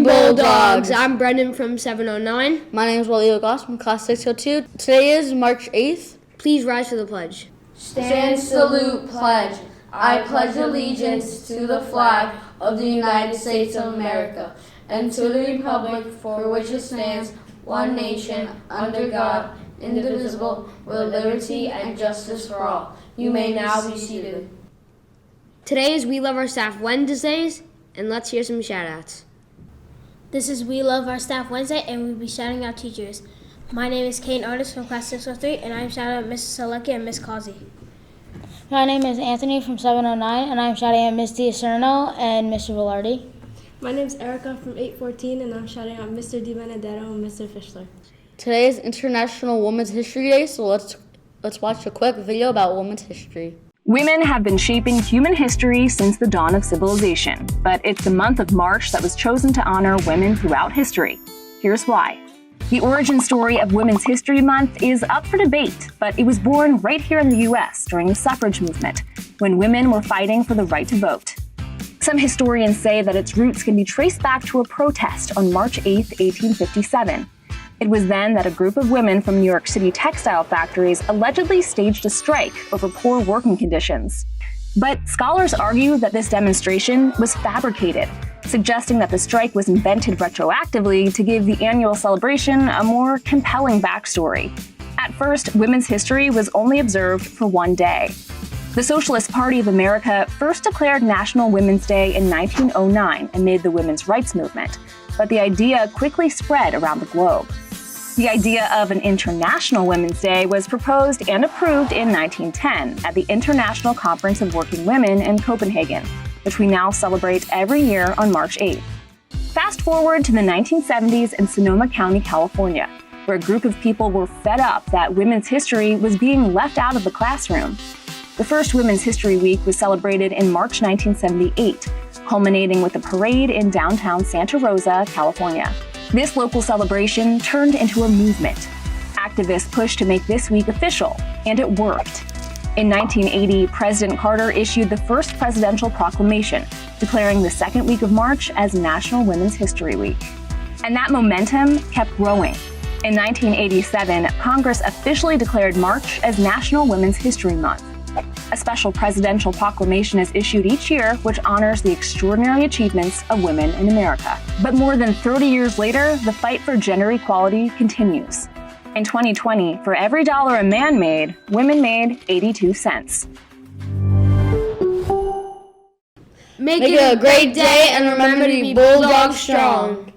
Bulldogs. I'm Brendan from 709. My name is Wally Goss from Class 602. Today is March 8th. Please rise for the pledge. Stand, salute, pledge. I pledge allegiance to the flag of the United States of America and to the republic for which it stands, one nation, under God, indivisible, with liberty and justice for all. You may now be seated. Today is We Love Our Staff Wednesdays, and let's hear some shout-outs. This is We Love Our Staff Wednesday, and we'll be shouting out teachers. My name is Kane Artis from Class 603, and I'm shouting out Mrs. Selecki and Miss Causey. My name is Anthony from 709, and I'm shouting at Miss Diacerno and Mr. Velarde. My name is Erica from 814, and I'm shouting out Mr. DiBenedetto and Mr. Fischler. Today is International Women's History Day, so let's watch a quick video about women's history. Women have been shaping human history since the dawn of civilization, but it's the month of March that was chosen to honor women throughout history. Here's why. The origin story of Women's History Month is up for debate, but it was born right here in the U.S. during the suffrage movement, when women were fighting for the right to vote. Some historians say that its roots can be traced back to a protest on March 8, 1857. It was then that a group of women from New York City textile factories allegedly staged a strike over poor working conditions. But scholars argue that this demonstration was fabricated, suggesting that the strike was invented retroactively to give the annual celebration a more compelling backstory. At first, women's history was only observed for one day. The Socialist Party of America first declared National Women's Day in 1909 amid the women's rights movement, but the idea quickly spread around the globe. The idea of an International Women's Day was proposed and approved in 1910 at the International Conference of Working Women in Copenhagen, which we now celebrate every year on March 8th. Fast forward to the 1970s in Sonoma County, California, where a group of people were fed up that women's history was being left out of the classroom. The first Women's History Week was celebrated in March 1978, culminating with a parade in downtown Santa Rosa, California. This local celebration turned into a movement. Activists pushed to make this week official, and it worked. In 1980, President Carter issued the first presidential proclamation, declaring the second week of March as National Women's History Week. And that momentum kept growing. In 1987, Congress officially declared March as National Women's History Month. A special presidential proclamation is issued each year which honors the extraordinary achievements of women in America. But more than 30 years later, the fight for gender equality continues. In 2020, for every dollar a man made, women made 82 cents. Make it a great day, and remember to be Bulldog strong.